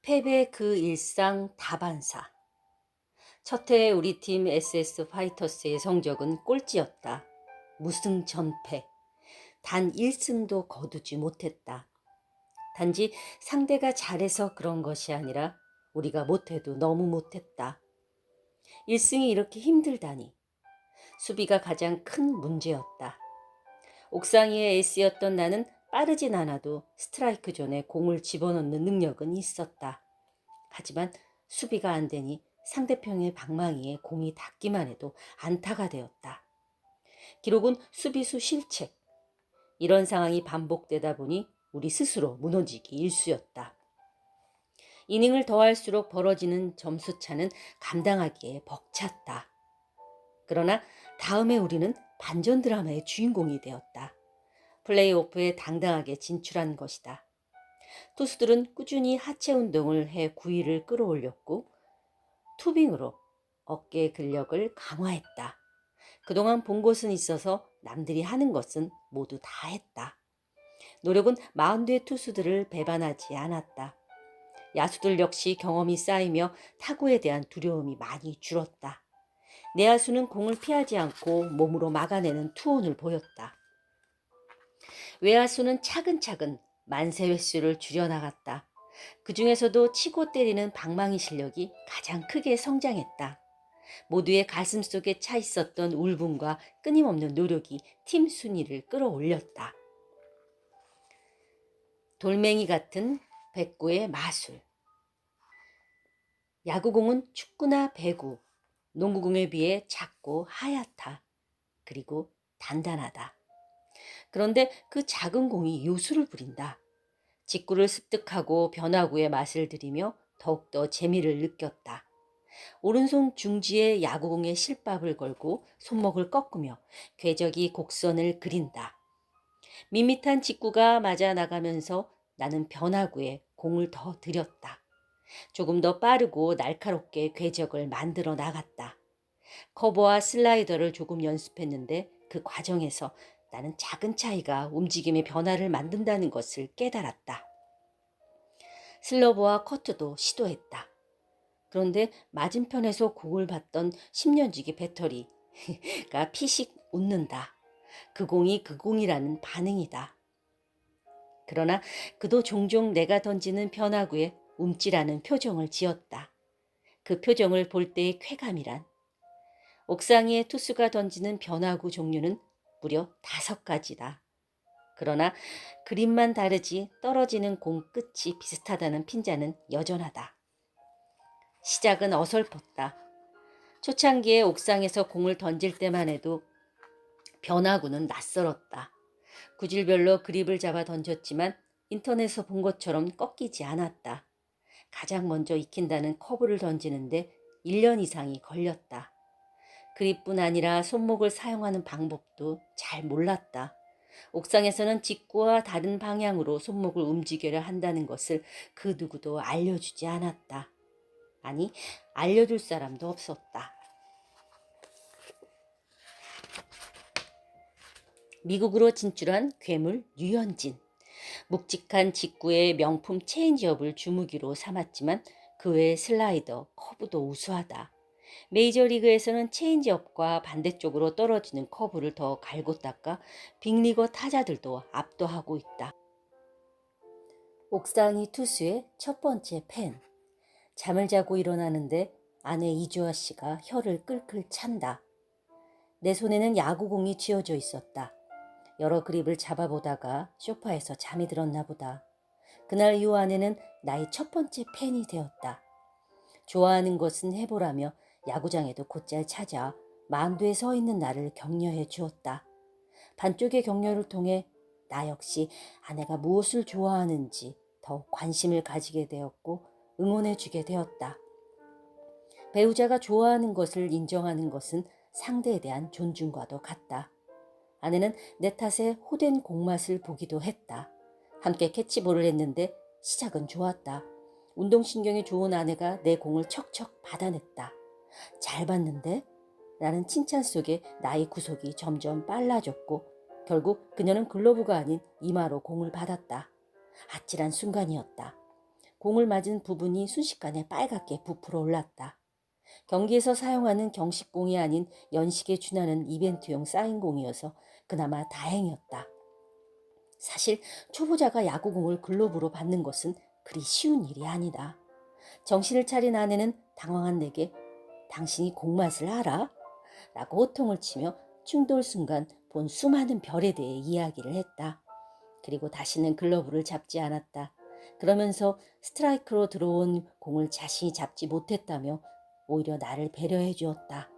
패배 그 일상 다반사. 첫 해 우리 팀 SS 파이터스의 성적은 꼴찌였다. 무승 전패. 단 1승도 거두지 못했다. 단지 상대가 잘해서 그런 것이 아니라 우리가 못해도 너무 못했다. 1승이 이렇게 힘들다니. 수비가 가장 큰 문제였다. 옥상 위의 에이스였던 나는 빠르진 않아도 스트라이크 존에 공을 집어넣는 능력은 있었다. 하지만 수비가 안 되니 상대편의 방망이에 공이 닿기만 해도 안타가 되었다. 기록은 수비수 실책. 이런 상황이 반복되다 보니 우리 스스로 무너지기 일쑤였다. 이닝을 더할수록 벌어지는 점수차는 감당하기에 벅찼다. 그러나 다음에 우리는 반전 드라마의 주인공이 되었다. 플레이오프에 당당하게 진출한 것이다. 투수들은 꾸준히 하체 운동을 해 구위를 끌어올렸고 투빙으로 어깨 근력을 강화했다. 그동안 본 것은 있어서 남들이 하는 것은 모두 다 했다. 노력은 마운드의 투수들을 배반하지 않았다. 야수들 역시 경험이 쌓이며 타구에 대한 두려움이 많이 줄었다. 내야수는 공을 피하지 않고 몸으로 막아내는 투혼을 보였다. 외야수는 차근차근 만세 횟수를 줄여나갔다. 그 중에서도 치고 때리는 방망이 실력이 가장 크게 성장했다. 모두의 가슴 속에 차 있었던 울분과 끊임없는 노력이 팀 순위를 끌어올렸다. 돌멩이 같은 백구의 마술. 야구공은 축구나 배구, 농구공에 비해 작고 하얗다. 그리고 단단하다. 그런데 그 작은 공이 요술을 부린다. 직구를 습득하고 변화구의 맛을 들이며 더욱더 재미를 느꼈다. 오른손 중지에 야구공에 실밥을 걸고 손목을 꺾으며 궤적이 곡선을 그린다. 밋밋한 직구가 맞아 나가면서 나는 변화구에 공을 더 들였다. 조금 더 빠르고 날카롭게 궤적을 만들어 나갔다. 커버와 슬라이더를 조금 연습했는데 그 과정에서 나는 작은 차이가 움직임의 변화를 만든다는 것을 깨달았다. 슬러브와 커트도 시도했다. 그런데 맞은편에서 공을 봤던 10년지기 배터리가 피식 웃는다. 그 공이 그 공이라는 반응이다. 그러나 그도 종종 내가 던지는 변화구에 움찔하는 표정을 지었다. 그 표정을 볼 때의 쾌감이란. 옥상 위에 투수가 던지는 변화구 종류는 무려 5가지다. 그러나 그림만 다르지 떨어지는 공 끝이 비슷하다는 핀자는 여전하다. 시작은 어설펐다. 초창기에 옥상에서 공을 던질 때만 해도 변화구는 낯설었다. 구질별로 그립을 잡아 던졌지만 인터넷에서 본 것처럼 꺾이지 않았다. 가장 먼저 익힌다는 커브를 던지는데 1년 이상이 걸렸다. 그립뿐 아니라 손목을 사용하는 방법도 잘 몰랐다. 옥상에서는 직구와 다른 방향으로 손목을 움직여야 한다는 것을 그 누구도 알려주지 않았다. 아니, 알려줄 사람도 없었다. 미국으로 진출한 괴물 류현진. 묵직한 직구의 명품 체인지업을 주무기로 삼았지만 그 외의 슬라이더, 커브도 우수하다. 메이저리그에서는 체인지업과 반대쪽으로 떨어지는 커브를 더 갈고 닦아 빅리거 타자들도 압도하고 있다. 옥상이 투수의 첫 번째 팬. 잠을 자고 일어나는데 아내 이주아 씨가 혀를 끌끌 찬다. 내 손에는 야구공이 쥐어져 있었다. 여러 그립을 잡아보다가 소파에서 잠이 들었나 보다. 그날 이후 아내는 나의 첫 번째 팬이 되었다. 좋아하는 것은 해보라며 야구장에도 곧잘 찾아 만두에 서 있는 나를 격려해 주었다. 반쪽의 격려를 통해 나 역시 아내가 무엇을 좋아하는지 더욱 관심을 가지게 되었고 응원해 주게 되었다. 배우자가 좋아하는 것을 인정하는 것은 상대에 대한 존중과도 같다. 아내는 내 탓에 호된 공맛을 보기도 했다. 함께 캐치볼을 했는데 시작은 좋았다. 운동신경이 좋은 아내가 내 공을 척척 받아냈다. 잘 봤는데? 라는 칭찬 속에 나의 구속이 점점 빨라졌고 결국 그녀는 글러브가 아닌 이마로 공을 받았다. 아찔한 순간이었다. 공을 맞은 부분이 순식간에 빨갛게 부풀어 올랐다. 경기에서 사용하는 경식공이 아닌 연식에 준하는 이벤트용 사인공이어서 그나마 다행이었다. 사실 초보자가 야구공을 글러브로 받는 것은 그리 쉬운 일이 아니다. 정신을 차린 아내는 당황한 내게 당신이 공맛을 알아? 라고 호통을 치며 충돌 순간 본 수많은 별에 대해 이야기를 했다. 그리고 다시는 글러브를 잡지 않았다. 그러면서 스트라이크로 들어온 공을 자신이 잡지 못했다며 오히려 나를 배려해 주었다.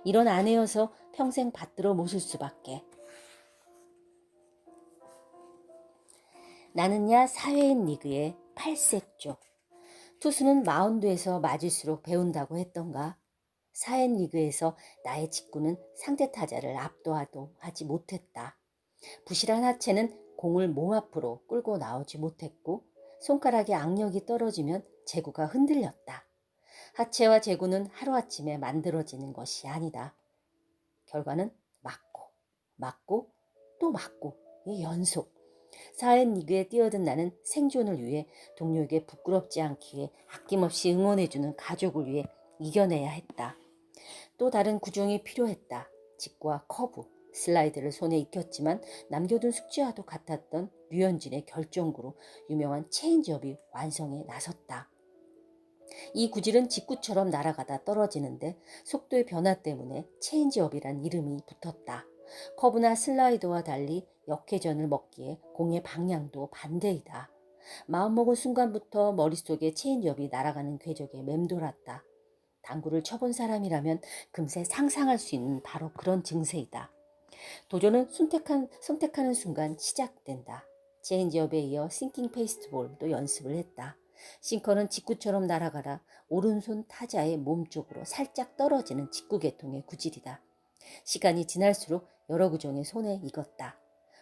이런 아내여서 평생 받들어 모실 수밖에. 나는야 사회인 리그의 8세쪽. 투수는 마운드에서 맞을수록 배운다고 했던가. 사회인 리그에서 나의 직구는 상대 타자를 압도하도 하지 못했다. 부실한 하체는 공을 몸 앞으로 끌고 나오지 못했고 손가락에 악력이 떨어지면 제구가 흔들렸다. 하체와 제구는 하루아침에 만들어지는 것이 아니다. 결과는 맞고 또 맞고의 연속. 사회인 리그에 뛰어든 나는 생존을 위해 동료에게 부끄럽지 않기에 아낌없이 응원해주는 가족을 위해 이겨내야 했다. 또 다른 구종이 필요했다. 직구와 커브, 슬라이드를 손에 익혔지만 남겨둔 숙제와도 같았던 류현진의 결정구로 유명한 체인지업이 완성에 나섰다. 이 구질은 직구처럼 날아가다 떨어지는데 속도의 변화 때문에 체인지업이란 이름이 붙었다. 커브나 슬라이더와 달리 역회전을 먹기에 공의 방향도 반대이다. 마음먹은 순간부터 머릿속에 체인지업이 날아가는 궤적에 맴돌았다. 당구를 쳐본 사람이라면 금세 상상할 수 있는 바로 그런 증세이다. 도전은 선택하는 순간 시작된다. 체인지업에 이어 싱킹 페이스트볼도 연습을 했다. 싱커는 직구처럼 날아가라 오른손 타자의 몸쪽으로 살짝 떨어지는 직구 계통의 구질이다. 시간이 지날수록 여러 구종의 손에 익었다.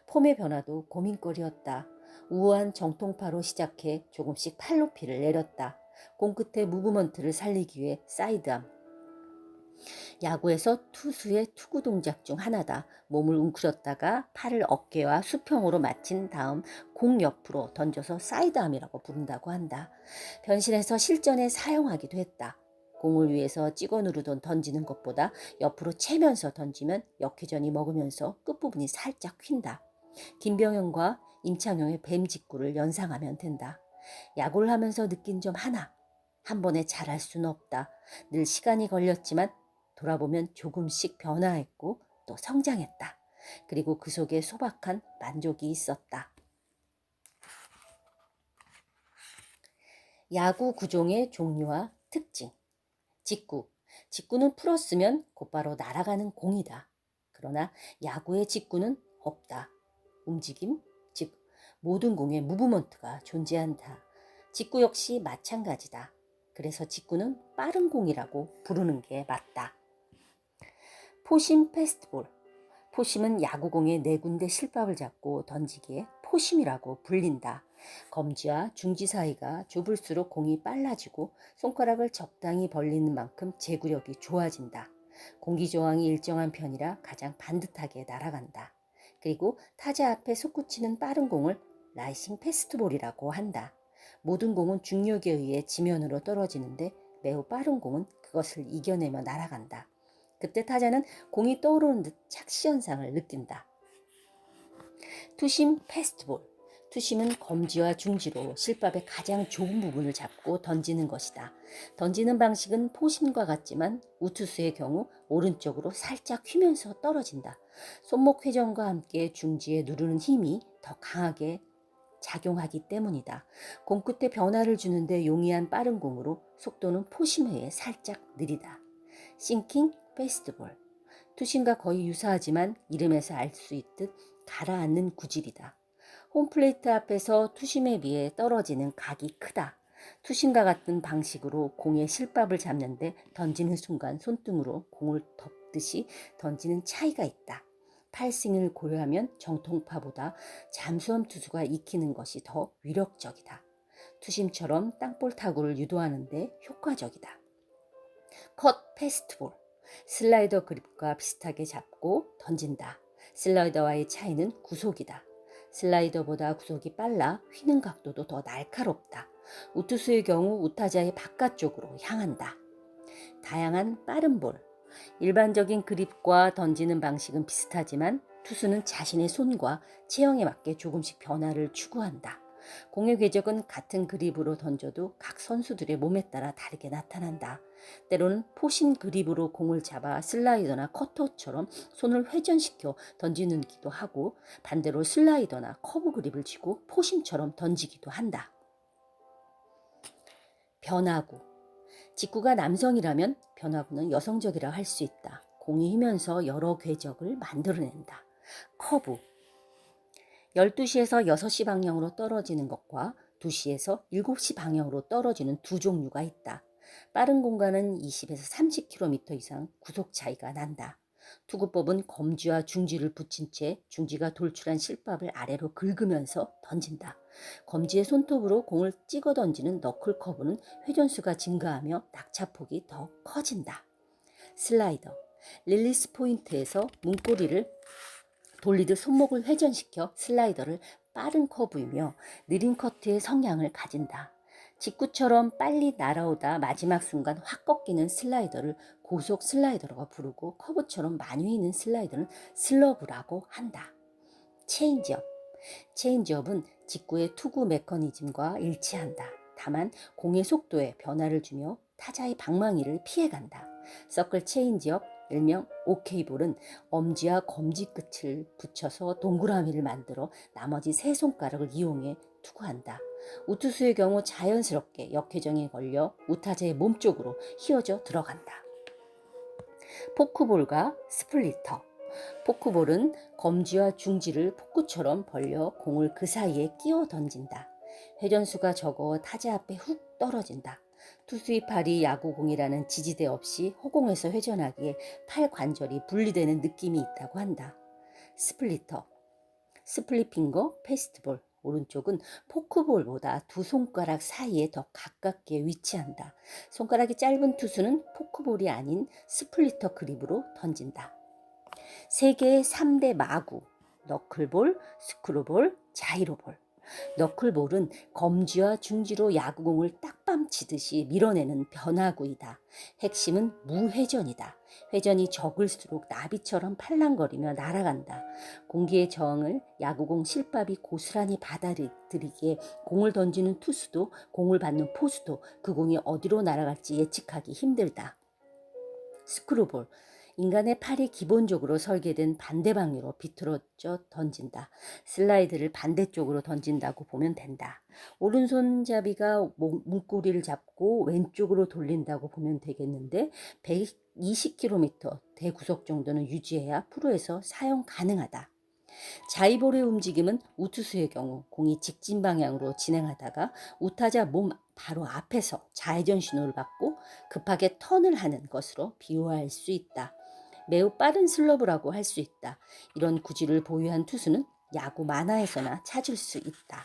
폼의 변화도 고민거리였다. 우아한 정통파로 시작해 조금씩 팔 높이를 내렸다. 공 끝에 무브먼트를 살리기 위해 사이드암. 야구에서 투수의 투구 동작 중 하나다. 몸을 웅크렸다가 팔을 어깨와 수평으로 맞힌 다음 공 옆으로 던져서 사이드암이라고 부른다고 한다. 변신해서 실전에 사용하기도 했다. 공을 위해서 찍어 누르던 던지는 것보다 옆으로 채면서 던지면 역회전이 먹으면서 끝부분이 살짝 휜다. 김병현과 임창용의 뱀 직구를 연상하면 된다. 야구를 하면서 느낀 점 하나. 한 번에 잘할 수는 없다. 늘 시간이 걸렸지만 돌아보면 조금씩 변화했고 또 성장했다. 그리고 그 속에 소박한 만족이 있었다. 야구 구종의 종류와 특징. 직구. 직구는 풀었으면 곧바로 날아가는 공이다. 그러나 야구의 직구는 없다. 움직임, 즉 모든 공에 무브먼트가 존재한다. 직구 역시 마찬가지다. 그래서 직구는 빠른 공이라고 부르는 게 맞다. 포심 페스트볼. 포심은 야구공의 네 군데 실밥을 잡고 던지기에 포심이라고 불린다. 검지와 중지 사이가 좁을수록 공이 빨라지고 손가락을 적당히 벌리는 만큼 제구력이 좋아진다. 공기 저항이 일정한 편이라 가장 반듯하게 날아간다. 그리고 타자 앞에 솟구치는 빠른 공을 라이싱 패스트볼이라고 한다. 모든 공은 중력에 의해 지면으로 떨어지는데 매우 빠른 공은 그것을 이겨내며 날아간다. 그때 타자는 공이 떠오르는 듯 착시 현상을 느낀다. 투심 패스트볼. 투심은 검지와 중지로 실밥의 가장 좁은 부분을 잡고 던지는 것이다. 던지는 방식은 포심과 같지만 우투수의 경우 오른쪽으로 살짝 휘면서 떨어진다. 손목 회전과 함께 중지에 누르는 힘이 더 강하게 작용하기 때문이다. 공 끝에 변화를 주는데 용이한 빠른 공으로 속도는 포심에 의해 살짝 느리다. 싱킹 페스트볼. 투심과 거의 유사하지만 이름에서 알 수 있듯 가라앉는 구질이다. 홈플레이트 앞에서 투심에 비해 떨어지는 각이 크다. 투심과 같은 방식으로 공의 실밥을 잡는데 던지는 순간 손등으로 공을 덮듯이 던지는 차이가 있다. 팔스윙을 고려하면 정통파보다 잠수함 투수가 익히는 것이 더 위력적이다. 투심처럼 땅볼 타구를 유도하는데 효과적이다. 컷 패스트볼. 슬라이더 그립과 비슷하게 잡고 던진다. 슬라이더와의 차이는 구속이다. 슬라이더보다 구속이 빨라 휘는 각도도 더 날카롭다. 우투수의 경우 우타자의 바깥쪽으로 향한다. 다양한 빠른 볼. 일반적인 그립과 던지는 방식은 비슷하지만 투수는 자신의 손과 체형에 맞게 조금씩 변화를 추구한다. 공의 궤적은 같은 그립으로 던져도 각 선수들의 몸에 따라 다르게 나타난다. 때로는 포신 그립으로 공을 잡아 슬라이더나 커터처럼 손을 회전시켜 던지기도 하고, 반대로 슬라이더나 커브 그립을 쥐고 포심처럼 던지기도 한다. 변화구. 직구가 남성이라면 변화구는 여성적이라 할 수 있다. 공이 휘면서 여러 궤적을 만들어낸다. 커브. 12시에서 6시 방향으로 떨어지는 것과 2시에서 7시 방향으로 떨어지는 두 종류가 있다. 빠른 공간은 20에서 30km 이상 구속 차이가 난다. 투구법은 검지와 중지를 붙인 채 중지가 돌출한 실밥을 아래로 긁으면서 던진다. 검지의 손톱으로 공을 찍어 던지는 너클 커브는 회전수가 증가하며 낙차폭이 더 커진다. 슬라이더. 릴리스 포인트에서 문고리를 돌리듯 손목을 회전시켜 슬라이더를 빠른 커브이며 느린 커트의 성향을 가진다. 직구처럼 빨리 날아오다 마지막 순간 확 꺾이는 슬라이더를 고속 슬라이더라고 부르고, 커브처럼 많이 휘는 슬라이더는 슬러브라고 한다. 체인지업. 체인지업은 직구의 투구 메커니즘과 일치한다. 다만 공의 속도에 변화를 주며 타자의 방망이를 피해간다. 서클 체인지업, 일명 오케이볼은 엄지와 검지 끝을 붙여서 동그라미를 만들어 나머지 세 손가락을 이용해 투구한다. 우투수의 경우 자연스럽게 역회전이 걸려 우타자의 몸쪽으로 휘어져 들어간다. 포크볼과 스플리터. 포크볼은 검지와 중지를 포크처럼 벌려 공을 그 사이에 끼워 던진다. 회전수가 적어 타자 앞에 훅 떨어진다. 투수의 팔이 야구공이라는 지지대 없이 허공에서 회전하기에 팔 관절이 분리되는 느낌이 있다고 한다. 스플리터. 스플릿핑거 페스트볼. 오른쪽은 포크볼보다 두 손가락 사이에 더 가깝게 위치한다. 손가락이 짧은 투수는 포크볼이 아닌 스플리터 그립으로 던진다. 세계의 3대 마구. 너클볼, 스크루볼, 자이로볼. 너클볼은 검지와 중지로 야구공을 딱밤 치듯이 밀어내는 변화구이다. 핵심은 무회전이다. 회전이 적을수록 나비처럼 팔랑거리며 날아간다. 공기의 저항을 야구공 실밥이 고스란히 받아들이기에 공을 던지는 투수도 공을 받는 포수도 그 공이 어디로 날아갈지 예측하기 힘들다. 스크루볼. 인간의 팔이 기본적으로 설계된 반대 방향으로 비틀어져 던진다. 슬라이드를 반대쪽으로 던진다고 보면 된다. 오른손잡이가 문고리를 잡고 왼쪽으로 돌린다고 보면 되겠는데, 120km 대구속 정도는 유지해야 프로에서 사용 가능하다. 자이볼의 움직임은 우투수의 경우 공이 직진 방향으로 진행하다가 우타자 몸 바로 앞에서 좌회전 신호를 받고 급하게 턴을 하는 것으로 비유할 수 있다. 매우 빠른 슬러브라고 할 수 있다. 이런 구질을 보유한 투수는 야구 만화에서나 찾을 수 있다.